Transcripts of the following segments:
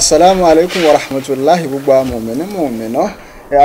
Assalamu alaikum wa rahmatullahi gbogbo amọ̀mìnì mọ̀mìnà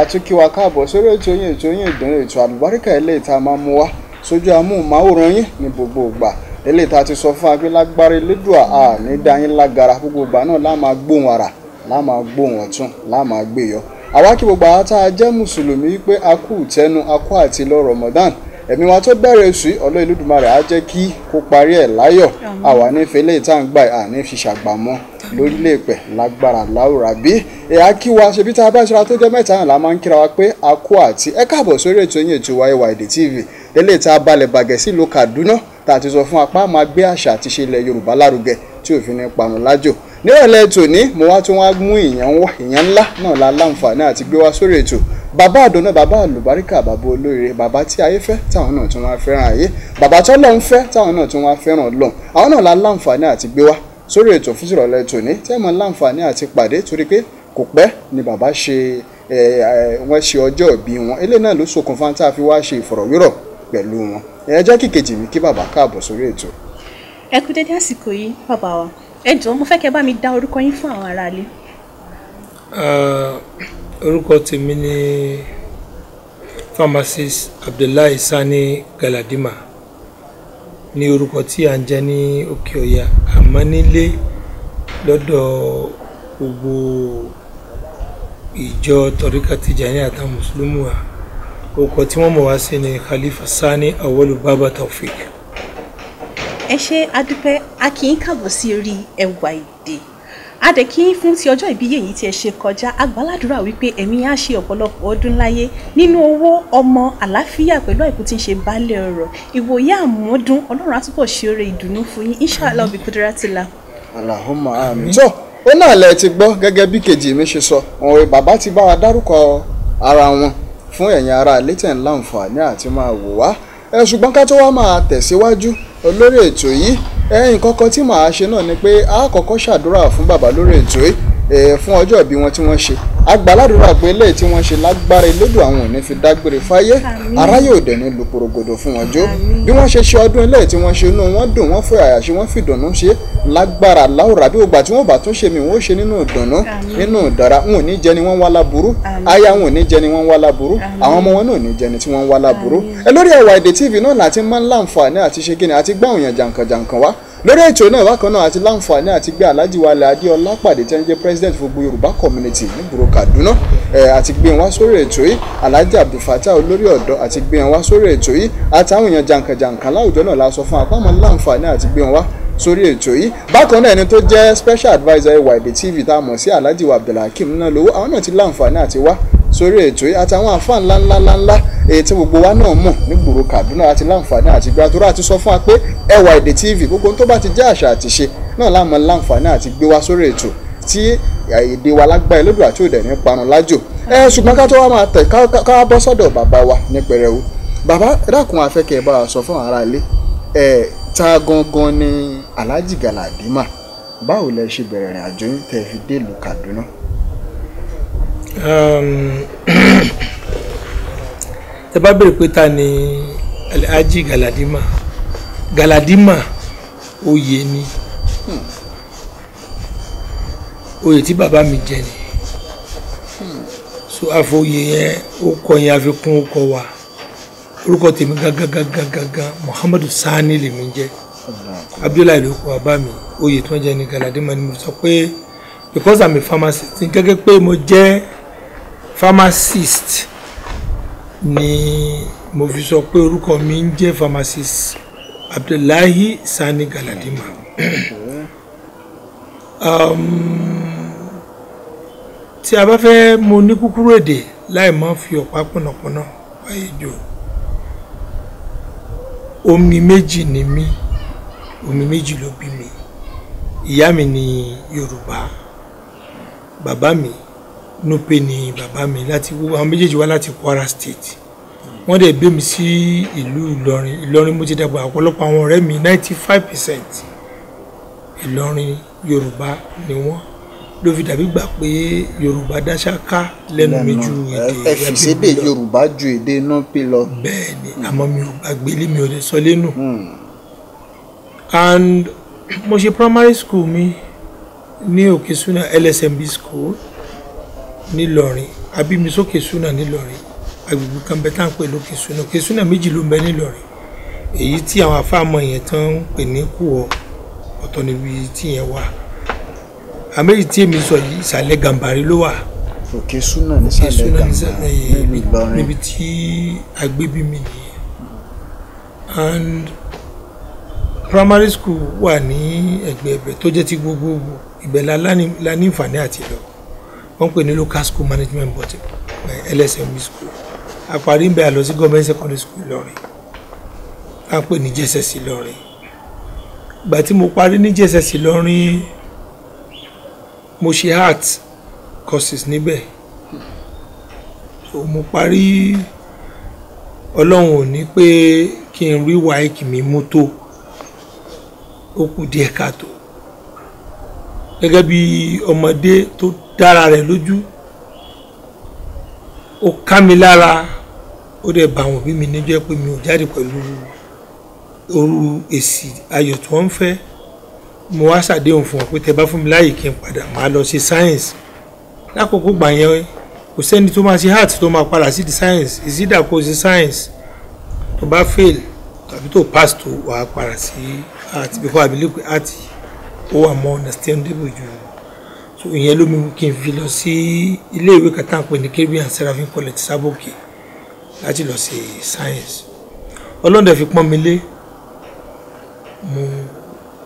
àtúnkí wa káàbọ̀ sórí ètò yín ìdùnnú ètò àlùbáríkà eléyìí tá a máa mú wá sójú amóhùnmáwòrán yín ní gbogbo ìgbà eléyìí tá a ti sọ fún wa pé lágbára Elédùà a ní dá yín lágara gbogbo ìgbà náà lá máa gbóhùn ara lá máa gbóhùn ọ̀tún lá máa gbé yọ àwa kí gbogbo àwọn tá a jẹ́ mùsùlùmí wípé a kú ìtẹ́nu a kú àti lọ Ramadan ẹ̀mí wa tó bẹ̀rẹ̀ oṣù Ọlọ́run Olódùmarè á jẹ́ kí kó parí ẹ̀ láyọ̀ àwa nífẹ̀ẹ́ lè tá à ń gbà à ní fi ṣàgbàmọ́ lórílẹ̀ èpẹ̀ lágbára láwùrà bí ẹ̀yà kí wa ṣe bí tá a bá ṣọra tó jẹ́ mẹ́ta náà la máa ń kíra wa pé a kú àti ẹ káàbọ̀ sórí ètò yín ètò wa AYD TV eléyìí tá a balẹ̀ bàgẹ́ sí ìlú Kaduna tá a ti sọ fún apá máa gbé àṣà àti ṣe ilẹ̀ Yorùbá lárugẹ tí òfin ní panu lájò nírọ̀lẹ́ tòní mo wá tún wá mú ìyẹn ńlá náà la láǹfààní àti gbé wá sórí ètò bàbá àdóná bàbá àlùbáríkà bàbá olóríire bàbá tí ayé fẹ́ táwọn náà tún wá fẹ́ràn ayé bàbá tọ́lọ́run fẹ́ táwọn náà tún wá fẹ́ràn Ọlọ́run àwọn náà la láǹfààní àti gbé wá sórí ètò fún ìrọ̀lẹ́ tòní tẹ́ mọ̀ láǹfààní àti pàdé torí pé kò pẹ́ ni bàbá ṣe wọ́n ṣe ọjọ́ ìbí wọn eléyìí náà ló ṣokùnfà tá a fi wá ṣe ìfọ̀rọ̀wérọ̀ pẹ̀lú wọn ẹ jẹ́ kí kejì mi kí bàbá káàbọ̀ sórí ètò. ẹ kú dédé àsìkò yìí bàbá wa ẹ jọ̀ọ́ mo fẹ́ kẹ́ bá mi dá orúkọ yín fún àwọn aráalé. orúkọ tèmi ni pharmacist Abdullahi Sani Galadima ní orúkọ tí à ń jẹ́ ní Òkè Ọ̀yà àmọ́ nílé lọ́dọ̀ gbogbo ìjọ tọ̀ríkà Tìjàní àtàwọn mùsùlùmí wa orúkọ tí wọ́n mọ̀ wá sí ni Khalifa Sani Awolu Baba Taofik. ẹ ṣe adúpẹ́ a kì í kàbọ̀ sí orí AYD adẹ̀kí fún ti ọjọ́ ìbí yìí tí ẹ ṣe kọjá agbáládùúrà wípé ẹ̀mí á ṣe ọ̀pọ̀lọpọ̀ ọdún láyé nínú owó ọmọ àlàáfíà pẹ̀lú àìkú tí ń ṣe baálé ọ̀rọ̀ ìwòye àmọ́dún Ọlọ́run á túbọ̀ ṣe oore ìdùnnú fún yín inshallah bí kudratillah. Allahumma àmín. tó ó náà lẹ ti gbọ́ gẹ́gẹ́ bí kejì mi ṣe sọ àwọn bàbá ti bá wa dárúkọ ara wọn fún ẹ̀yin ará létẹ̀ ńlá àǹfààní àti máa wò wá ṣùgbọ́n ká tó wá máa tẹ̀síwájú lórí ètò yìí nǹkan kan tí màá ṣe náà ni pé a kọ́kọ́ ṣàdúrà fún bàbá lórí ètò yìí fún ọjọ́ ìbí wọn tí wọ́n ṣe agbáládùúrà pé eléyìí tí wọ́n ṣe lágbára Elédùà àwọn ò ní fi dágbére fáyé aráyé ò dẹ̀ ní lu porogodo fún wọn jó bí wọ́n ṣe ṣe ọdún eléyìí tí wọ́n ṣe inú wọn dùn wọ́n fẹ́ àyàṣe wọ́n fi ìdùnnú ṣe lágbára láwùrà bí ògbà tí wọ́n bá tún ṣe mi wọ́n ṣe nínú ìdùnnú nínú ìdára wọn ò ní jẹ ni wọ́n wá láburú aya wọn ò ní jẹ ni wọ́n wá láburú àwọn ọmọ wọn náà ò ní jẹ ni tí wọ́n wá láburú lórí AYD TV náà láti máa ń láǹfààní àti ṣe kíni àti gbá òyìn jàǹkànjàǹkàn wá lórí ètò náà bákan náà àti láǹfààní àti gbé Alhaji Wale Adéọlá pàdé tí wọ́n jẹ́ president gbogbo Yorùbá community nígboro Kaduna àti gbé wọn wá sórí ètò yìí Alhaji Abdulfatah olórí ọ̀dọ́ àti gbé wọn wá sórí ètò yìí àtàwọn èèyàn jàǹkànjàǹkàn láwùjọ náà la sọ fún apámọ́ láǹfààní àti gbé wọn wá sórí ètò yìí bákan náà ẹni tó jẹ́ special adviser AYD TV tá a mọ̀ sí Alhaji Abdulhakeem náà lówó àwọn náà ti láǹfààní àti wá sórí ètò yìí àtàwọn àfáà ńláńláńlá èyí tí gbogbo wa náà mọ̀ nígboro Kaduna àti láǹfààní àti gbé àtúrà àti sọ fún wa pé AYD TV gbogbo tó bá ti jẹ́ àṣà àti ṣe náà láàmú láǹfààní àti gbé wa sórí ètò tí èdè wa lágbá Elédùà àti òdẹ̀ ní panu lájò ṣùgbọ́n ká tó wá máa tẹ̀ ká bọ́ sọ́dọ̀ bàbá wa ní pẹrẹwu bàbá dákun afẹ́kẹ́ bá wa sọ fún ará ilé ta gangan ni Alhaji Galadima báwo lẹ ṣe bẹ̀rẹ̀ ìrìn àjò yín tẹ́ fi dé ìlú Kaduna. ẹ bá bèrè pé ta ni Alhaji Galadima oyè ni oyè tí bàbá mi jẹ ni so àfọyè yẹn ó kọ yẹn àfikún ó kọ wa orúkọ tèmi gangan Muhammadu Sani lèmi jẹ Abdullahi ló kọ bàbá mi oyè tí wọ́n jẹ ní Galadima ni mo sọ pé because I'm a pharmacist gẹ́gẹ́ pé mo jẹ́ pharmacist ni mo fi sọ pé orúkọ mi ń jẹ́ pharmacist Abdullahi Sani Galadima. tí a bá fẹ́ mo ní kúkúrú èdè láì má fi ọ̀pá pọ̀nàpọ̀nà báyìí jò omi méjì ni mí omi méjì ló bí mi ìyá mi ní Yorùbá bàbá mi Nupe ni bàbá mi láti àwọn méjèèjì wá láti Kwara State wọ́n dẹ̀ gbé mi sí ìlú Ìlọrin mo ti dàgbà ọ̀pọ̀lọpọ̀ àwọn ọ̀rẹ́ mi 95% Ìlọrin Yorùbá ni wọ́n ló fi dàbí gbà pé Yorùbá dáṣáká lẹ́nu mi ju èdè ẹ̀fìsédè Yorùbá ju èdè Nupe lọ. bẹ́ẹ̀ ni àmọ́ mi ò gbàgbélé mi ò lè sọ lẹ́nu and mo ṣe primary school mi ní Òkè Súnà LSMB school nílọrin, àbí mi sókè Súnà nílọrin, agbègbè kan bẹ tá à ń pè lókè Súnà. Òkè Súnà méjì ló ń bẹ nílọrin, èyí tí àwọn afáàmọ yẹn tán ń pè ní Kúọ, ọ̀tọ̀ níbi tí yẹn wà. Àmì tí èmi sọ yìí ìsàlẹ̀ Gàmbàrí ló wà. Òkè Súnà nísàlẹ̀ Gàmbàrí níbi tí agbébí mi nìyẹn. And primary school wà ní ẹ̀gbẹ́ ibẹ̀ tó jẹ́ ti gbogbogbò, ibẹ̀ la ní ìfàní àti lọ. Wọ́n pè ní local school management board, LSMB school. A parí ń bẹ àlọ sí government secondary school Ìlọrin, a pè ní JSS Ìlọrin. Ìgbà tí mo parí ní JSS Ìlọrin, mo ṣe art courses níbẹ̀. So mo parí, Ọlọ́run ò ní pé kí n rí WAEC mi mú tó, ó kù díẹ̀ káàtó. Gẹ́gẹ́ bí ọmọdé tó dára rẹ̀ lójú, ó ká mi lára, ó dẹ̀ bá àwọn òbí mi níjọ́ pé mi ò jáde pẹ̀lú orú èsì ayọ̀ tí wọ́n ń fẹ́. Mo wá ṣàdéhùn fún wọn pé tẹ́ bá fún mi láàyè kí n padà máa lọ sí science. Lákòókò gbà yẹn kò sẹ́ni tó máa ṣe art tó máa padà sí di science, ìsídà kò sí science tó bá fail tàbí tó pass tó wàá padà sí art, because I believe pé art ó wà more understandable jù. So ìyẹn ló mú kí n fi lọ sí ilé ìwé kan tá à ń pè ní Caribbean Seraphim College Sábòkè láti lọ sí science. Ọlọ́run dẹ̀ fi pọ́n mi lé, mo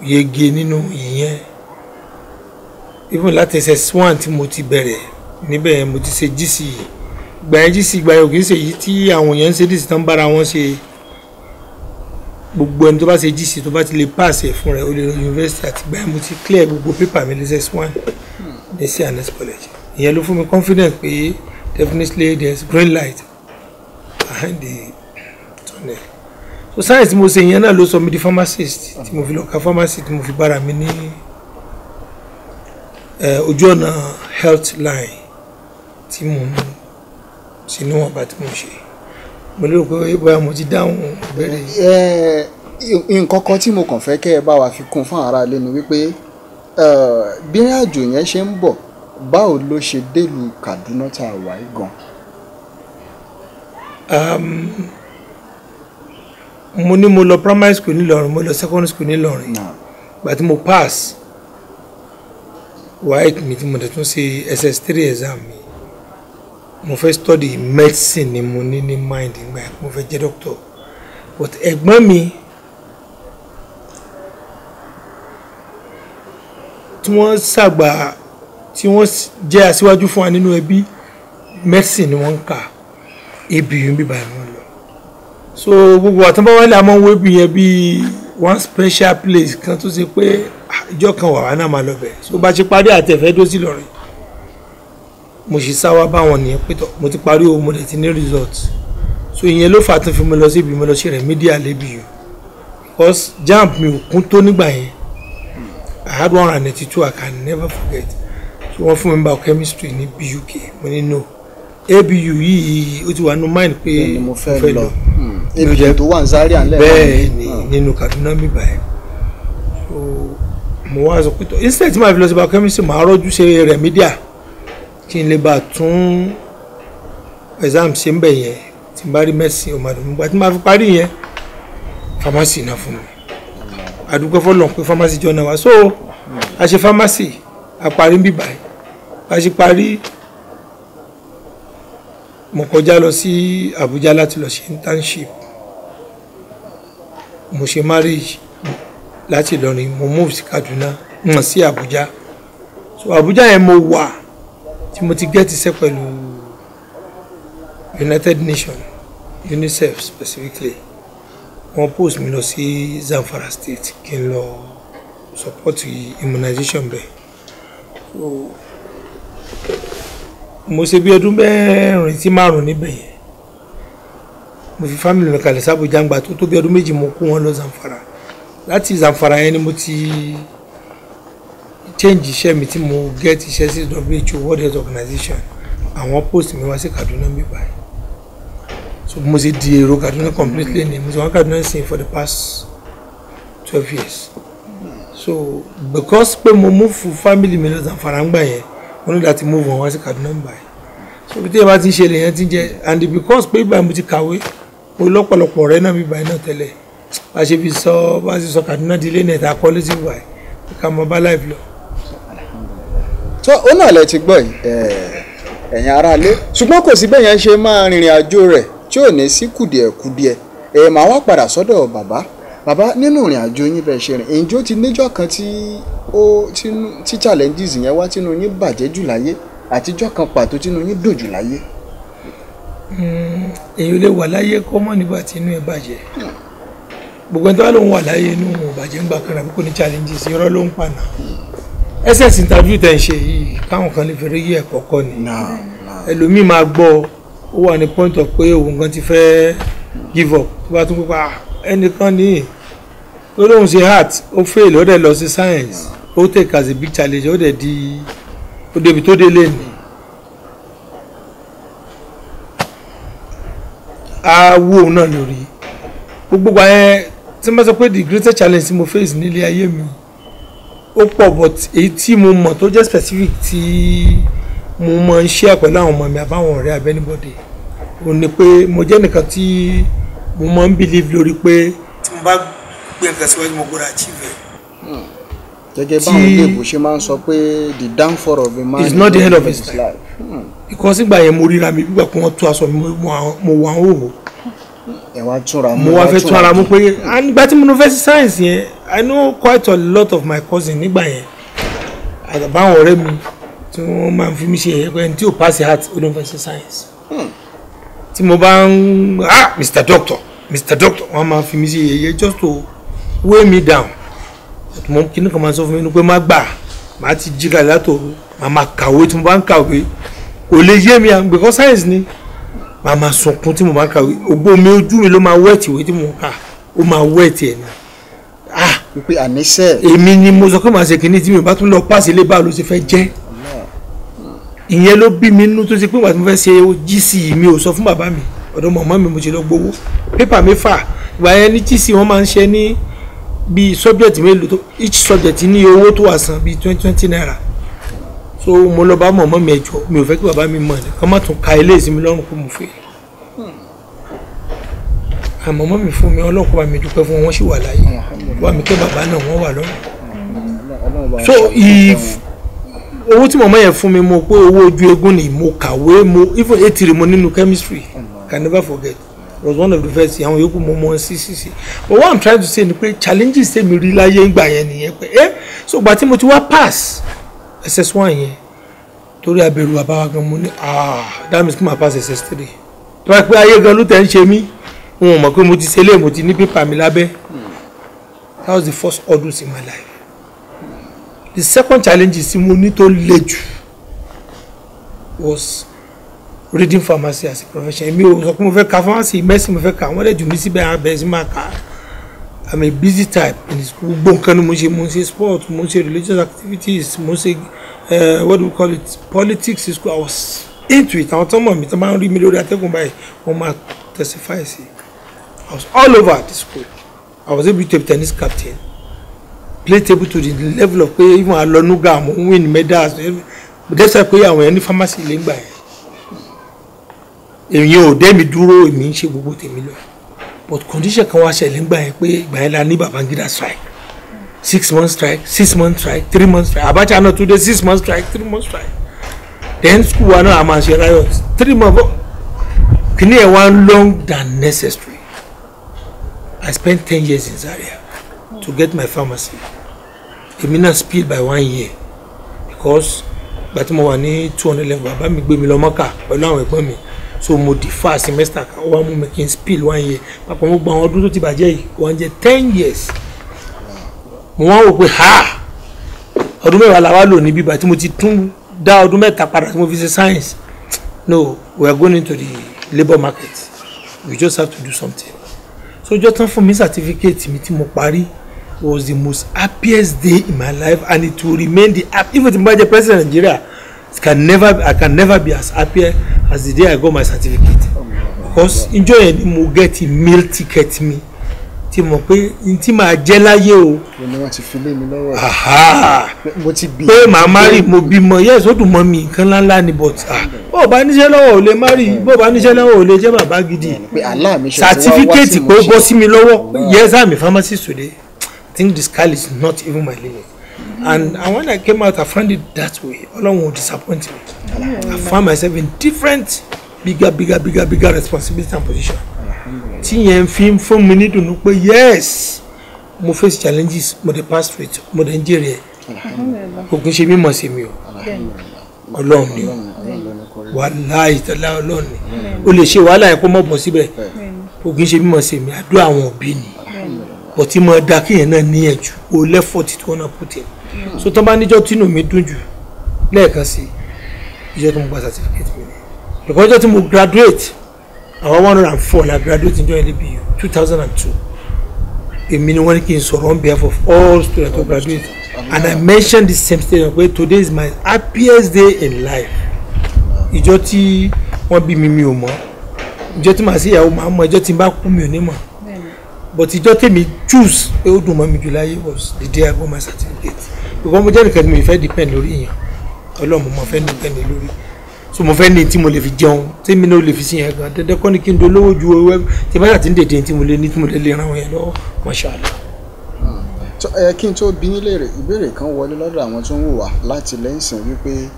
yege nínú ìyẹn. Even láti SS1 tí mo ti bẹ̀rẹ̀ níbẹ̀ mo ti ṣe GC. Ìgbà yẹn GC ìgbà yẹn ò kì í ṣe èyí tí àwọn èèyàn ń ṣe dìsí tán bára wọn ṣe. Gbogbo ẹni tó bá ṣe GC tó bá ti lè pass ẹ̀ fún rẹ̀ ó lè lọ university. Àti ìgbà yẹn mo ti clear gbogbo paper mi SS1 ní CNS College. Ìyẹn ló fún mi confidence pé definitely there is green light behind the tunnel. So science mo ṣe yẹn náà ló sọ mi di pharmacist, tí mo fi lọ ka pharmacy, tí mo fi bára mi ní ojú ọ̀nà health line tí mo ń ṣe níwọ̀nba tí mo ṣe. Mo lérò pé bóyá mo ti dáhùn ìbéèrè yìí. Nǹkan kan tí mo kàn fẹ́ kẹ́ ẹ bá wa fi kún fún ara ilé ni wípé bí ìrìn àjò yẹn ṣe ń bọ̀, báwo ló ṣe délùú Kaduna tá a wà yìí gan? Mo ní mo lọ primary school nílọrin, mo lọ secondary school nílọrin. Ìgbà tí mo pass WAEC mi tí mo dẹ̀ tún ṣe SS3 exam mi, mo fẹ́ study medicine ni mo ní ní mind nígbà yẹn, mo fẹ́ jẹ́ doctor. But ẹ̀gbọ́n mi tí wọ́n ṣàgbà, tí wọ́n jẹ́ aṣíwájú fún wa nínú ẹbí, medicine ni wọ́n ń kà, ABU bíbá ni wọ́n lọ. So gbogbo àtúnbọ̀ wálé àmọ́ wo ABU yẹn bí one special place kan tó ṣe pé ìjọ kan wà wá náà máa lọ bẹ̀. So bá ṣe parí àtẹ̀fẹ́ dó sí Ìlọrin, mo sì sáwá báwọn nìyẹn pé mo ti parí o, mo dẹ̀ ti ní result. So ìyẹn ló fà tó fi mo lọ sí ibi mo lọ ṣe remedial ABU, because JAMB mi ò kún tó nígbà yẹn. I had 182, I can never forget. So wọ́n fún mi biochemistry ní BUK, mo ní no, ABU yìí ó ti wà nínú mind pé mo fẹ́ lọ. ABU tó wà ní Zaria ńlẹ̀ bẹ́ẹ̀ ni nínú Kaduna mi báyìí. So mo wá sọ pé tó instead tí màá fi lọ sí biochemistry màá rọ́jú ṣe remedial kí n lè bá tún exam ṣe ń bẹ̀ yẹn, tí n bá rí medicine ọmọ àdùnnú. Nígbà tí màá fi parí yẹn, pharmacy náà fún mi. Àdúgbò fọlọ́n pé pharmacy jọ náà wá. So a ṣe pharmacy, a parí ń bí báyìí. A ṣe parí, mo kọjá lọ sí Abuja láti lọ ṣe internship. Mo ṣe marriage láti Ìlọrin, mo move sí Kaduna, mo sí Abuja. So Abuja yẹn mo wà tí mo ti get iṣẹ́ pẹ̀lú United Nations, UNICEF specifically. Wọ́n post mi lọ sí Zamfara State kí n lọ support immunization bẹ́ẹ̀. So mo ṣe bí ọdún mẹ́rin sí márùn níbẹ̀ yẹn. Mo fi family mi kalẹ̀ sí Abuja ńgbà tó bí ọdún méjì mo kó wọn lọ Zamfara. Láti Zamfara yẹn ni mo ti change iṣẹ́ mi tí mo get iṣẹ́ sí WHO World Health Organization. Àwọn post mi wá sí Kaduna mi báyìí. So mo ṣe di èrò Kaduna completely ni mo ṣe wá Kaduna sin for the past 12 years. so because pé mo move fún family mi lọ Zamfara ńgbà yẹn mo ní láti move wọn wá sí Kaduna ńgbà yẹn so bí tí ẹ bá ti ń ṣe lèyẹn ti ń jẹ and because pé ìgbà mo ti kàwé mo lọ́pọ̀lọpọ̀ ọ̀rẹ́ náà mi báyìí náà tẹ́lẹ̀ bá ṣe fi sọ bá ṣe sọ Kaduna di ilé nẹ̀ta kọ́lé sí báyìí ká mọ bá life lọ. tó ó náà lẹ ti gbọ́ yìí ẹ̀yin aráalé ṣùgbọ́n kò sí bẹ́ẹ̀ yẹn ṣe máa rìnrìn àjò rẹ̀ tí ò ní sí kùdìẹ̀kudiẹ màá wá padà sọ́dọ̀ bàbá nínú ìrìn àjò yín bẹ́ẹ̀ ṣe rìn ǹjẹ́ ó ti níjọ́ kan tí challenges yẹn wá tínú yín bàjẹ́ jù láyé àtijọ́ kan pàtó tínú yín dùn jù láyé. èyí ò lè wà láyé kọ́ mọ́ nígbà tí inú ẹ̀ bàjẹ́ gbogbo ẹni tó wà lóun wà láyé inú òun bàjẹ́ ńgbà kan àbí kò ní challenges irọ́ ló ń pàná ss interview tẹ̀ ń ṣe yìí káwọn kan lè fẹ́rẹ́ yí ẹ̀kọ́ kọ́ ni ẹlòmíì máa gbọ́ ó wà ní point of pé òun gan ti fẹ́ give up tó bá tún pípa ẹnìkan ní ó lóun ṣe art ó fail ó dẹ̀ lọ sí science ó take as a big challenge ó dẹ̀ di ó débi tó délé ni á wú òun náà lórí gbogbo àyẹn tí wọ́n sọ pé the greatest challenge tí mo face nílé ayé mi ó pọ̀ but èyí tí mo mọ̀ tó jẹ́ specific tí mo mọ̀ ń share pẹ̀lú àwọn ọmọ mi àbáwọn ọ̀rẹ́ abẹ́nibọ́dé ò ní pé mo jẹ́ nìkan tí mo mọ̀ ń believe lórí pé tí mo bá gbé nǹkan síwájú mo gbọ́dọ̀ achieve ẹ̀. gẹ́gẹ́ báwọn ilé ìbò ṣe máa ń sọ pé the downfall of a man is not the end of his life because ìgbà yẹn mo ríra mi gbígbà pé wọ́n tú aṣọ mi mo wà ń wò mo wá fẹ́ tún ara mú pé nígbà tí mo fẹ́ sí science yẹn I know quite a lot of my cousins nígbà yẹn àtàbáwọn ọ̀rẹ́ mi tí wọ́n máa ń fi mí ṣe ẹ̀yẹ pé ẹni tí ò pass heart ó ló ń fẹ́ sí science tí mo bá ń Mr. Doctor wọ́n máa ń fi mí ṣe ẹ̀yẹ just to weigh me down mo kíní kan máa sọ fún mi pé má gbà má ti jíga látòru má máa kàwé tí mo bá ń kàwé kò lè yé mi because science ni màá máa sunkún tí mo máa ń kàwé ògbó mi ojú mi ló máa wẹ́ẹ̀tì ìwé tí mo ń kà ó máa wẹ́ẹ̀tì ẹ̀ náà wípé àníṣe èmi ni mo sọ pé màá ṣe kíní tí mi bá tún lọ pàṣẹ lé báà ló ṣe fẹ́ jẹ́ ìyẹn ló bí mi nínú tó ṣe pé wà tí mo fẹ́ ṣe GC mi ò sọ fún bàbá mi ọ̀dọ̀ màmá mi mo ṣe lọ gbowó pépà mẹ́fà ìgbà yẹn ní GC wọ́n máa ń ṣe ní bíi subject mélòó tó each subject ní owó tó wà san bíi 20 naira so mo lọ bá màmá mi ẹjọ́ mi ò fẹ́ kí bàbá mi mọ̀ ní kán má tún ka ilé ìsinmi lọ́rùn kó mo fẹ́ àmọ́ mọ́ mi fún mi ọlọ́kọ̀ bá mi dúpẹ́ fún wọn sì wà láyé wà mí kẹ́ bàbá náà wọ́n wà lọ́rùn so owó tí màmá yẹn fún mi mo pé owó ojú eégún ni mo kàwé mo even etiri mo nínú chemistry can never forget it was one of the first àwọn yòókù mo mọ sí but what I'm trying to say ni pé challenges tèmi rí láyé ńgbà yẹn nìyẹn pé so gbà tí mo ti wá pass SS1 yẹn torí abẹ̀rù bàbá wa gan mo ní that means kí n máa pass SS3 tó bá pé ayé gan ló tẹ̀ ń ṣe mí wọn ò mọ̀ pé mo ti ṣe lé mo ti ní pépà mi lábẹ́ that was the first hurdles in my life the second challenge tí mo ní tó le jù was reading pharmacy as a profession èmi ò sọ pé mo fẹ́ ka pharmacy medicine mo fẹ́ ka wọ́n lè jù mí síbẹ̀ abẹ́ sí máa ka I'm a busy type in school gbogbo nǹkan ni mo ṣe sport mo ṣe religious activities mo ṣe what do we call it politics in school I was into it àwọn tó mọ̀ mi tó máa ń rí mi lórí atẹ́gùn báyìí wọ́n máa testify sí I was all over the school I was able to be tennis captain play table to the level of pé even alonuga mo win medals dẹ́sẹ̀ pé àwọn yẹn ní pharmacy lè ń gbà yẹn èyí ò dé mi dúró èmi ń ṣe gbogbo tèmi lọ but condition kan wá ṣẹlẹ̀ ń gbà yẹn pé ìgbà yẹn la ní Babangida strike 6 months strike 6 months strike 3 months strike Abacha náà today 6 months strike 3 months strike then school wa náà a máa ṣe riot 3 months kìíní ẹ̀ wá long than necessary I spent 10 years in Zaria to get my pharmacy èmi náà spill by 1 year because gbàtí mo wà ní 200 level bàbá mi gbé mi lọ Mọ́kà pẹ̀lú àwọn ẹ̀gbọ́n mi so mo defer semester kan ó wá mú mi kí n spill 1 year papọ̀ mo gba àwọn ọdún tó ti bàjẹ́ yìí wọ́n jẹ́ 10 years mo wá wò pé ọdún mẹ́wàá la wá lò ní bíbá tí mo ti tún dá ọdún mẹ́ta padà tí mo fi ṣe science no we are going into the labour market we just have to do something so ọjọ́ tán fún mi certificate mi tí mo parí was the most happiest day in my life and it will remain the even if I'm president of Nigeria I can never be as happy as the day I got my certificate because enjoy ni mo get a meal ticket mi tí mo pé n tí màá jẹ́ láyé o. ni wọ́n ti fi lé mi lọ́wọ́. mo ti bí. pé màá má rí mo bímọ yes ó dùn mọ́ mi nǹkan ńláńlá ni but bó o bá níṣẹ́ lọ́wọ́ ò lè má rí bó o bá níṣẹ́ lọ́wọ́ ò lè jẹ́ bàbá gidi. certificate pé ó bọ́ sí mi lọ́wọ́ yes I'm a pharmacist today. I think the sky is not even my limit. And when I came out, I found it that way. Ọlọ́run will disappoint me. I found myself in different bigger responsibility and position. Tí yẹn fi fún mi ní dùnú pé yes, mo face challenges, mo dey pass through it, mo dey ń jèrè ẹ̀. Kò kí n ṣe mímọ̀ sí mi o. Ọlọ́run ni o. Wàláhì tàlá Ọlọ́run ni. O lè ṣe wàhálà ẹ̀ kó mọ̀ bọ̀ síbẹ̀. Kò kí n ṣe mímọ̀ sí mi, àdúrà àwọn òbí ni. Ọtí mo dá kí yẹn náà níyànjú o lẹ́fọ̀tì tí wọ́n náà put in. So tó bá níjọ́ tí inú mi dùn jù lẹ́ẹ̀kan sí ìjọ́ tó mo gba certificate mi because ìjọ́ tí mo graduate àwọn 104 la graduate níjọ́ LBU 2002 èmi ni wọ́n ní kí n sọ̀rọ̀ on behalf of all students who graduate and I mentioned the same statement pé today is my happiest day in life. Ìjọ́ tí wọ́n bí mi ò mọ̀ ìjọ́ tí màá sí ìyàwó màá mọ̀ ìjọ́ tí n bá kú mi ò ní mọ̀. But ìjọ́ tèmi choose pé ó dùn mọ́ mi jù láyé was the day I got my certificate because mo jẹ́ nìkan tí mo fẹ́ depend lórí èèyàn Ọlọ́run mo fẹ́ depend lórí so mo fẹ́ ní tí mo lè fi jẹun tí mi náà lè fi sí yẹn gan dandan kọ́ ni kí n dolówó ju owó tí bá yàtí ń dèdè tí mo lè ní tí mo lè lè ran àwọn yẹn lọ́wọ́ mashallah. Kí n tó bí yín léèrè ìbéèrè kan wọlé lọ́dọ̀ àwọn tó ń wò wá láti lẹ́yìn sìn wípé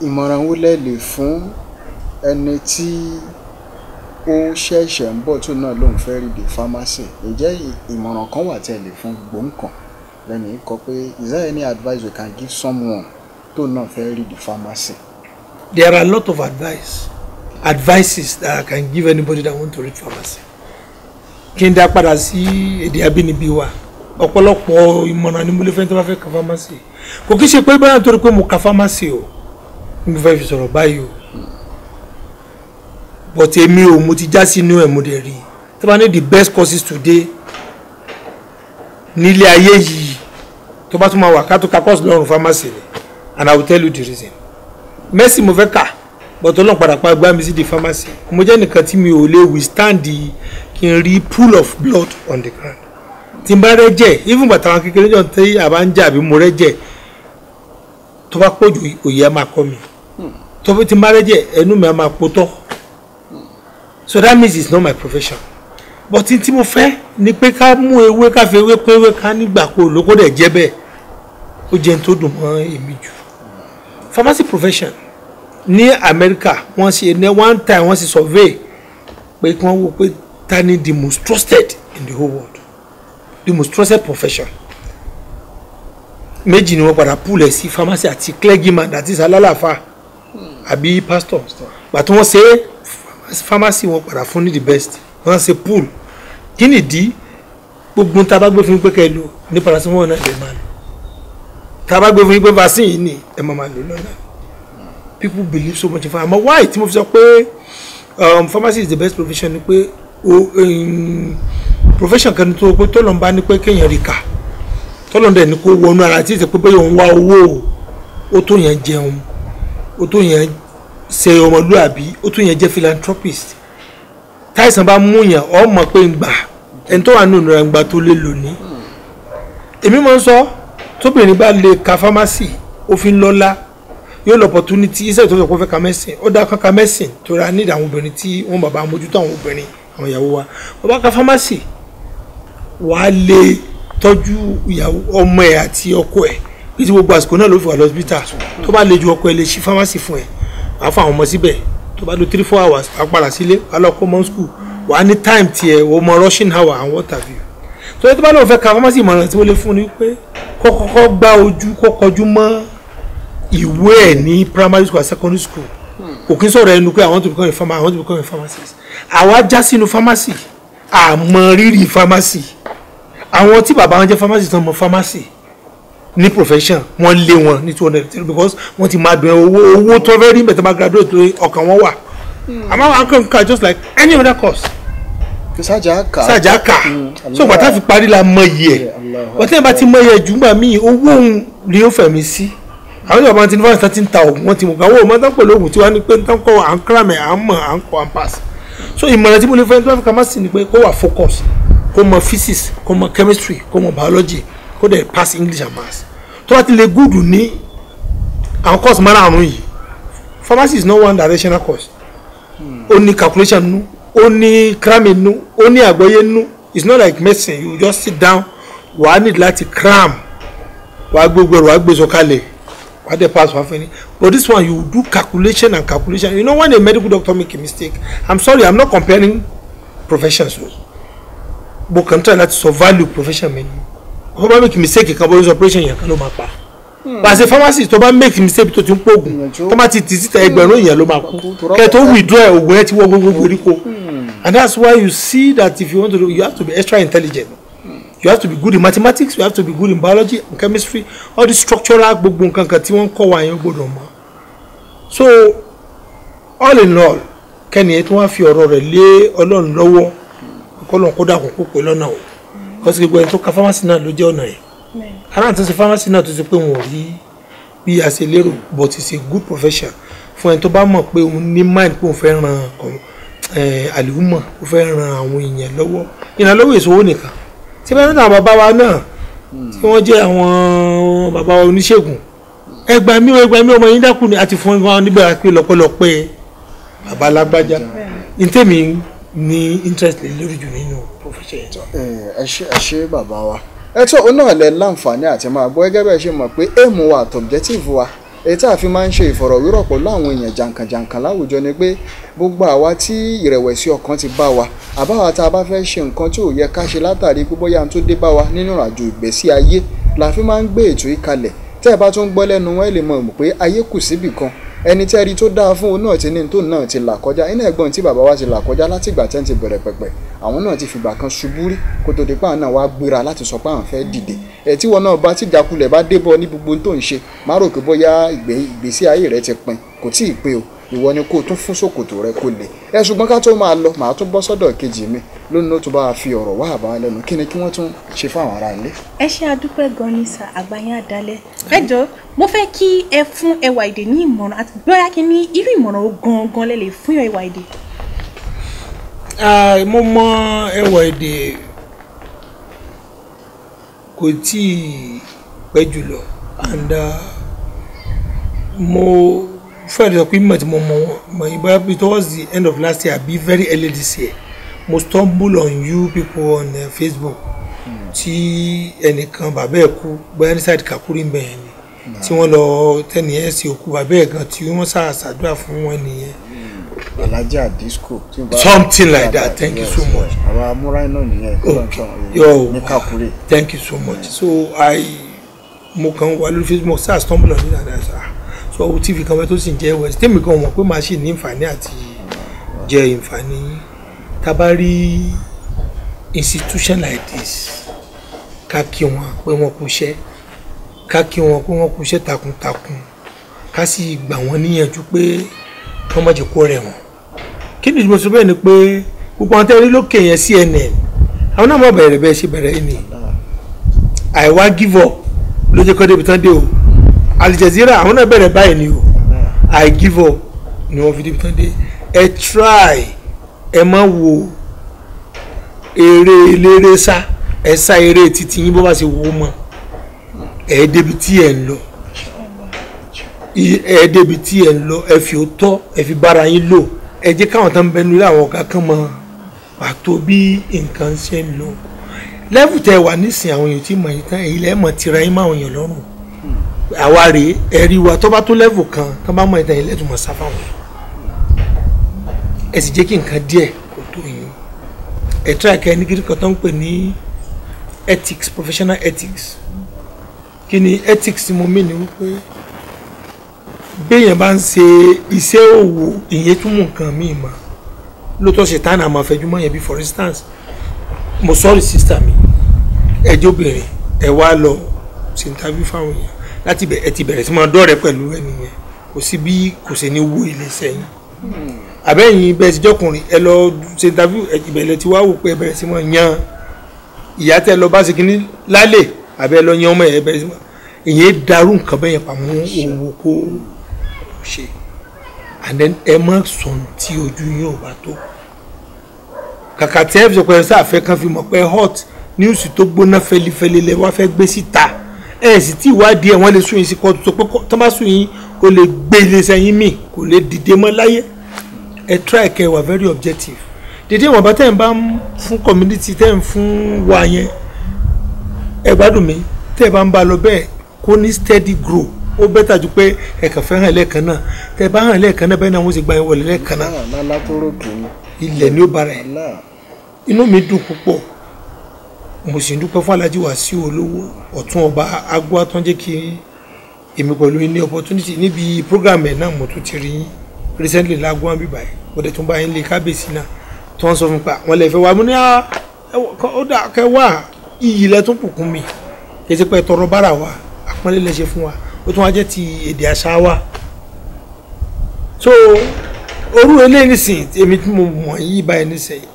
ìmọ̀ràn wo lẹ lè fún ẹni tí ó ṣẹ̀ṣẹ̀ ń bọ̀ tó náà lóun fẹ́ rí the pharmacy ǹjẹ́ ìmọ̀ràn kan wà tí ẹ lè fún gbòǹkan lẹ́nu kọ pé is there any advice we can give someone tó náà fẹ́ rí the pharmacy. There are a lot of advices that I can give anybody that want to read pharmacy. Kí n dá padà sí èdè abínibí wa ọ̀pọ̀lọpọ̀ ìmọ̀ràn ni mo lè fẹ́ tó bá fẹ́ ka pharmacy kò kí ṣe pé báyà nítorí pé mo ka pharmacy o mo fẹ́ fi sọ̀rọ̀ báyìí o but èmi ò mo ti já sínú ẹ̀ mo dẹ̀ rí tí wọ́n ní the best courses today nílé ayé yìí tó bá tún máa wà ká tó ka course lọ́rùn pharmacy ni and I will tell you the reason. Mercy mo fẹ́ kà but Ọlọ́run padà pa gbá mi sí the pharmacy mo jẹ́ nìkan tí mi ò lè withstand kí n rí pool of blood on the ground tí n bá rẹ́jẹ̀ even bàtà àwọn kékeré jọ̀ tí a bá ń jà àbí mo rẹ́jẹ̀ tó bá pọ̀ jù òye á máa kọ́ mi tó bí tí n bá rẹ́jẹ̀ ẹnu mi á máa potọ́. So that means it's not my profession. But tí mo fẹ́ ni pé ká mú ewé ká fi ewé pé ewé ká nígbà kó lóko dẹ̀ jẹ́ bẹ́ẹ̀ ó jẹ́ n tó dùn mọ́ èmi jù. Pharmacy profession ní America wọ́n ṣe ní one time wọ́n ṣe survey pé kí wọ́n wò pé ta ni the most trusted in the whole world the most trusted profession. Méjì ni wọ́n padà pool ẹ̀ sí pharmacy àti clergyman that is alálàfà àbí pastor. But wọ́n ṣe pharmacy wọn padà fún ní the best wọ́n ṣe pool kí ni ìdí gbogbo tá a bá gbé fún pé kẹ́ ẹ lò ní paracetamol náà lè máa lò tá a bá gbé fún pé vaccine yìí ni ẹ máa lò lọ́nà people believe so much in pharmacy àmọ́ why tí mo fi sọ pé pharmacy is the best profession ni pé profession kan tó pé tọ́lọ̀ ń bá ní pé kéèyàn rí ká tọ́lọ̀ ń dẹ̀ ní kó wọnú ara tí ì sẹ́ pé bẹ́ẹ̀ òun wá owó ó tó yẹn jẹun ó tó yẹn ṣe ọmọlúàbí ó tún yẹn jẹ́ philanthropist táìsàn bá mú yàn ọ mọ̀ pé ń gbà ẹni tó wà nínú rẹ̀ ń gbà tó lè lò ní. Èmi máa ń sọ tóbìnrin bá lè ka pharmacy òfin lọ́lá yóò lọ opportunity iṣẹ́ tó sọ pé ó fẹ́ ka medicine ó dá ka medicine tó ra nídìí àwọn obìnrin tí wọ́n bàbá mójútó àwọn obìnrin àwọn ìyàwó wa wọ́n bá ka pharmacy wàá lè tọ́jú ìyàwó ọmọ ẹ̀ àti ọkọ ẹ̀ bí ti gbogbo àsìkò náà ló fi wà lọ́sibítà tó bá lè ju ọkọ ẹ̀ lè ṣí pharmacy fún ẹ̀ wàá fún àwọn ọmọ síbẹ̀ tó bá lo 3-4 hours wàá padà sílé wàá lọ kó mọ́ school wàá ní time tiẹ̀ wọ́n mọ rushing hour and what have you. tó yẹ tó bá lọ́wọ́ fẹ́ ka pharmacy ìmọ̀ràn tí wọ́n lè fún ni pé kọ́kọ́ gbá ojú kó kọjú mọ́ ìwé ẹ̀ ní primary school and secondary school kò kí n sọ̀rọ̀ ẹnu pé I want to become a pharmacist àwa já sínú pharmacy àmọ́ rírì pharmacy àwọn tí bàbá wọn jẹ́ pharmacist tán mọ pharmacy ní profession wọ́n lé wọn ní 200 because wọ́n ti máa dùn owó tó fẹ́ rí bẹ̀tẹ̀ máa graduate lórí ọkàn wọn wà àmọ́ àwọn kan just like any other course. sájà kà so gbàtà fi parí la mọ iye ẹ̀ wọ́n tẹ́lẹ̀ bá ti mọ iye ẹ̀ jùmọ̀ míì owó òun ni ó fẹ̀mí sí àwọn ìjọba wọn ti ní fún àti ta oògùn wọn ti mọ̀ káwọ́ ọmọ tán pẹ̀lú oògùn tí wọ́n ní pé tán kọ́ à ń kírámẹ̀ à ń mọ̀ à ń kọ́ à ń pass so ìmọ̀ràn tí mo lè fẹ́ tó Africa má sì ni pé kó wà focus kó mọ physics kó mọ chemistry kó mọ biology kó dẹ̀ pass English and maths tó bá ti lè gúdù ní àwọn course márààrún yìí pharmacy is not one directional course ó ní calculation nú ó ní cramming nú ó ní àgbọ́yé nú it's not like medicine you just sit down wàá need láti cram wàá gbogbo ẹ̀rọ wàá gbé sọ̀kalẹ̀ wàá dẹ̀ pass wàá fẹ́ ni but this one you do calculation and calculation you know when a medical doctor make a mistake I'm sorry I'm not comparing professions o but kàn try láti sọ value profession mi ni wọ́n bá make mistake kan bóyá operation yẹn kan ló máa pa but as a pharmacist tó bá make mistake tó ti ń pògùn tó bá ti tì síta ẹgbẹ̀rún èèyàn ló máa kú kẹ́ tó withdraw oògùn ẹ ti wọ gbogbo oríko and that's why you see that if you want to do you have to be extra intelligent you have to be good in mathematics you have to be good in biology and chemistry all the structural gbogbo nǹkan kan tí wọ́n kọ́ wa yẹn gbọ́dọ̀ mọ̀ so all in all kẹ́ni ẹ̀ tí wọ́n fi ọ̀rọ̀ rẹ̀ lé Ọlọ́run lọ́wọ́ kọ́lọ́n kó dàkún kó pé lọ́nà o kọ́sí gbogbo ẹni tó ka pharmacy náà ló jẹ́ ọ̀nà yẹn ara àti ṣe pharmacy náà tó ṣe pé wọn ò rí bí a ṣe lérò but it's a good profession fún ẹni tó bá mọ̀ pé òun ní mind pé òun fẹ́ ran àlùmọ̀ ó fẹ́ ran àwọn èèyàn lọ́wọ́ ìrànlọ́wọ́ ìṣòwò nìkan tí bá nígbà bàbá wa náà tí wọ́n jẹ́ àwọn bàbá oníṣègùn ẹgbà mí ọmọ yín dákú ni àti fún wọn níbẹ̀ pé lọ́pọ̀lọpọ̀ bàbá lágbájá ní tèmi ní interest lórí jù nínú profession yẹn. ẹ ṣé bàbá wa ẹ tó ọ náà lẹ láǹfààní àti máa gbọ́ gẹ́gẹ́ bẹ́ẹ̀ ṣe mọ̀ pé èèmù wa àtọ̀bjẹ́tìfù wa èyí tá a fi máa ń ṣe ìfọ̀rọ̀wérọ̀ pẹ̀lú àwọn èèyàn jàǹkànjàǹkàn láwùjọ ni pé gbogbo àwa tí ìrẹ̀wẹ̀sì ọkàn ti bá wa àbáwa tá a bá fẹ́ ṣe nǹkan tí ò yẹ ká ṣe látàrí pé bóyá n tó dé bá wa nínú ìrìnàjò ìgbésí ayé la fi máa ń gbé ètò yìí kalẹ̀ tẹ́ ẹ bá tún gbọ́ lẹ́nu wọn ẹ lè mọ̀ pé ayé kù síbì kan ẹni tẹ́ rí tó dáa fún òun náà ti ní tó náà ti là kọjá iná ẹ̀gbọ́n tí bàbá wa ti là kọjá láti ìgbà tẹ́ ń ti bẹ̀rẹ̀ pẹ̀pẹ̀ àwọn náà ti fìgbà kan ṣubú rí kó tó di pé àwọn náà wá gbéra láti sọ pé àwọn fẹ́ dìde ẹ̀ tí wọn náà bá tìjàkulẹ̀ bá débọ̀ ní gbogbo tó ń ṣe má rò pé bóyá ìgbésí ayé rẹ ti pin kò tí ì pé o ìwọ ni kó o tún fún ṣòkòtò rẹ kó lè ẹ ṣùgbọ́n ká tó máa lọ màá tún bọ́ sọ́dọ̀ kejì mi lónìí ó tún bá fi ọ̀rọ̀ wá àbá lẹ́nu kí ni kí wọ́n tún ṣe fún àwọn ará ilé. ẹ ṣe àdúpẹ́ gan ni sà àgbáyé àdálẹ́ ẹ jọ mo fẹ́ kí ẹ fún Ẹwà Èdè ní ìmọ̀ràn àti bóyá kí ní irú ìmọ̀ràn ó gangan lẹ lè fún Ẹwà Èdè. mo mọ Ẹwà Èdè kò tí ì pẹ́ jùlọ and mo fẹ́ẹ̀ sọ pé mímọ̀ tí mo mọ̀ wọ́n ìbára towards the end of last year àbí very early this year mo stumble on you people on Facebook tí ẹnìkan bàbá ẹ̀ kú bóyá ní side Kakuri ń bẹ̀yẹn ni tí wọ́n lọ tẹ́ni ẹ̀ sí òkú bàbá ẹ̀ gan tí wọ́n ṣàdúrà fún wọn nìyẹn. Alhaja Disco something like that thank you so much. àwa amúra iná nìyẹn ní Kakuri. Thank you so much so mo kàn wà lórí Facebook sáà stumble on you and I say so TV kan wẹ́ tó sì ń jẹ́ west tèmi kan mọ̀ pé màá sì ní ìfàní àti jẹ ìfàní tá bá rí institution like this ká kí wọn pé wọn kú iṣẹ́ ká kí wọn pé wọn kú iṣẹ́ takuntakun ká sì gbà wọ́n níyànjú pé wọ́n má jẹ́ kó rẹ̀ wọ́n kí ni mo sọ bẹ́ẹ̀ ni pé gbogbo àwọn tẹ́lẹ̀ lókè yẹn CNN àwọn náà má bẹ̀rẹ̀ bẹ́ẹ̀ ṣe bẹ̀rẹ̀ ni àìwá give up ló jẹ́ kọ́ débi tán dé o Al Jazeera àwọn náà bẹ̀rẹ̀ báyìí ni o I give up ni wọ́n fi débi tán dé ẹ try ẹ má wo eré eléré sá ẹ sá eré títí yín bó bá ṣe wò ó mọ ẹ débi tí ẹ ń lọ ẹ débi tí ẹ ń lọ ẹ fi òótọ́ ẹ fi bára yín lò ẹ jẹ́ káwọn tán bẹnu ilé àwọn ọ̀gá kan mọ pàtó bí nǹkan ṣe ń lọ lẹ́fù tẹ wà nísìnyí àwọn èèyàn tí mọ̀ yìí tán èyí lẹ́ẹ̀ mọ̀ tira yín máwọn èèyàn lọ́rùn àwa rèé ẹ̀rí wa tó bá tó level kan tó bá mọ ìtàn yìí lẹ́tùmọ̀ sáfà wọn ẹ sì jẹ́ kí nǹkan díẹ̀ kó tó yín ẹ try ká ẹni kiri kan tó ń pè ní ethics professional ethics kí ni ethics tí mo mí ni wípé béèyàn bá ń ṣe iṣẹ́ òwò ìyẹn tún mú nǹkan míì mọ́ lóòótọ́ ṣe tán àmọ́ àfẹjúmọ́ yẹn bí for instance mo sọ́ọ̀rì sister mi ẹjọ́ obìnrin ẹ wá lọ ṣe interview fáwọn èèyàn láti ẹ ti bẹ̀rẹ̀ sí máa dọ́rẹ̀ pẹ̀lú ẹni yẹn kò sí bí kò sí ní wó ilé sẹ́yìn àbẹ́yìn bẹ́ẹ̀ ti jọkùnrin ẹ lọ ṣe interview ìbẹ̀rẹ̀ tí wàá wò pé ẹ bẹ̀rẹ̀ sí máa yan ìyá tẹ lọ bá ṣe kínní lálẹ́ àbẹ́ lọ yan ọmọ ẹ bẹ̀rẹ̀ sí máa ìyẹn darú nǹkan bẹ́yẹn pàmò owó kó ṣe and then ẹ má sọ̀n tí ojú yóò bá tó kàkà tí ẹ fi sọ pé sáfẹ́ kan fi mọ̀ pé hot news tó gbóná fẹlifẹli lẹ wá fẹ́ gbé síta ẹ sì tí ìwádìí ẹ wọ́n lè sún yín sí kóòtù tó pé tó bá sún yín kó lè gbé iléeṣẹ́ yín mì kó lè dìde mọ́ láyé ẹ try kẹ́ wà very objective dìde wọn bá tẹ̀ ń bá fún community tẹ̀ ń fún wa yẹn ẹ gbádùn mi tẹ̀ bá ń bá lọ bẹ́ẹ̀ kó ní steady grow ó bẹ́tà ju pé ẹ̀kàn fẹ́ hàn lẹ́ẹ̀kan náà tẹ̀ bá hàn lẹ́ẹ̀kan náà bẹ́ẹ̀ náà wọ́n sì gba ẹ̀ wọlé lẹ́ẹ̀kan náà ilẹ̀ ni ó bára ẹ̀ inú mi dùn púpọ̀ mo sì ń dúpẹ́ fún Alhaji Wasiu Olówó ọ̀tún ọba agbó tó ń jẹ́ kí èmi pẹ̀lú ní opportunity níbi program ẹ̀ náà mo tún ti rí recently lágbó wọn bíbá ẹ̀ mo dẹ̀ tún bá yín lé kábíyèsí náà tó ń sọ fún pa wọn lè fẹ́ wá mo ní ó dà kẹ́ wá iyì lẹ tún kùkún mi kì í ṣe pé tọrọ bára wa àpọ́nlé lẹ ṣe fún wa ó tún wá jẹ́ ti èdè àṣà wa so orú eléyìí nísìnyí èmi tí mo mọ̀ yí báyìí nísìnyí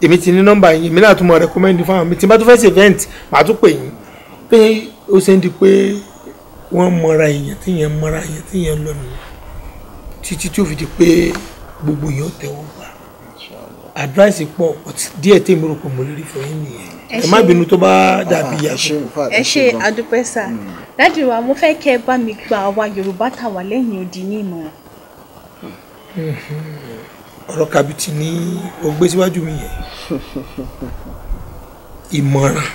èmi ti ní nọ́mbà yín èmi náà tún mọ̀ recommend fún àwọn mi tí n bá tún fẹ́ ṣe event màá tún pè yín pé ó ṣe ń di pé wọ́n mọra èèyàn tí yẹn mọra èèyàn tí yẹn lọ nìyẹn títí tí ó fi di pé gbogbo yẹn ó tẹ̀wọ́ gbà advice pọ̀ díẹ̀ tí mo rò pé mo lè rí fún yín nìyẹn ẹ má bínú tó bá dàbí yàtọ̀. ẹ ṣe àdúpẹ́ sà dájú wa mo fẹ́ kẹ́ ẹ bá mi gba àwa Yorùbá tà wà lẹ́yìn odi ní ìmọ̀ràn. ọ̀rọ̀ kàbìtì ní o gbé síwájú mi yẹn ìmọ̀ràn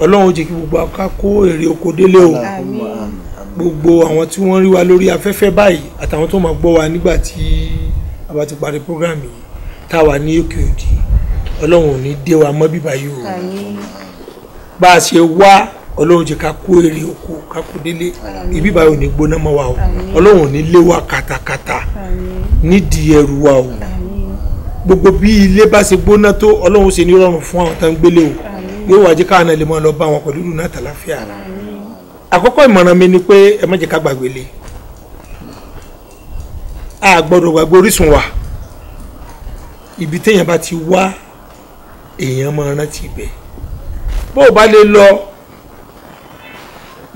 Ọlọ́run ó jẹ́ kí gbogbo aká kó èrè oko délé o gbogbo àwọn tí wọ́n rí wa lórí afẹ́fẹ́ báyìí àtàwọn tó máa gbọ́ wa nígbà tí a bá ti parí program yìí tá a wà ní òkè òdì Ọlọ́run ò ní dé wa mọ́ bíbá yìí o bá a ṣe wá Ọlọ́run jẹ́ ká kó èrè oko ká kó délé ibi báyìí ò ní gbóná mọ́ wa o Ọlọ́run ò ní lé wa kàtàkàtà nídìí ẹrù wa o gbogbo bí ilé bá ṣe gbóná tó Ọlọ́run ṣe ní rọrùn fún àwọn tó ń gbélé o yóò wá jẹ́ káwọn náà lè máa lọ bá wọn pẹ̀lú ìlú náà tàlàfíà àkọ́kọ́ ìmọ̀ràn mi ni pé ẹ má jẹ́ ká gbàgbé lé a gbọ́dọ̀ gbàgbé orísun wa ibi téèyàn bá ti wá èèyàn máa rántí ibẹ̀ bó o bá lè lọ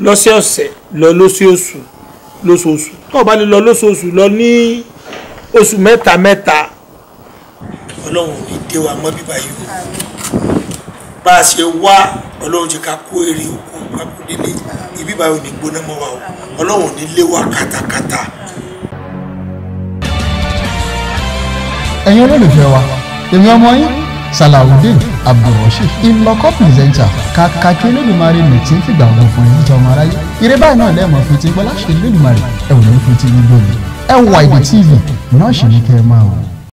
lọ́sẹ̀ọ̀sẹ̀ lọ lóṣooṣù tó o bá lè lọ lóṣooṣù lọ ní oṣù mẹ́ta Ọlọ́run ò ní dé wa mọ́ bíbá yìí o bá a ṣe wá Ọlọ́run jẹ́ ká kó èrè oko ká kó délé ibi báyìí ò ní gbóná mọ́ wa o Ọlọ́run ò ní lé wa kàtàkàtà. ẹ̀yin olólùfẹ́ wa èmi ọmọ yín Salawudeen Abdulrasheed ìlọ́kọ́ pírẹsẹ̀ntà kàkàkí Olódùmarè mi tí ń fìgbà ọgbọ̀n fún ẹ̀yìn jọmọ aráyé eré báyìí náà lẹ́ẹ̀mọ́ fi ti gbọ́ láṣẹ Olódùmarè ẹ ò ní fi ti gbogbo mi ẹ wà Èdè TV náà ṣì ní kẹ́ ẹ máa wò.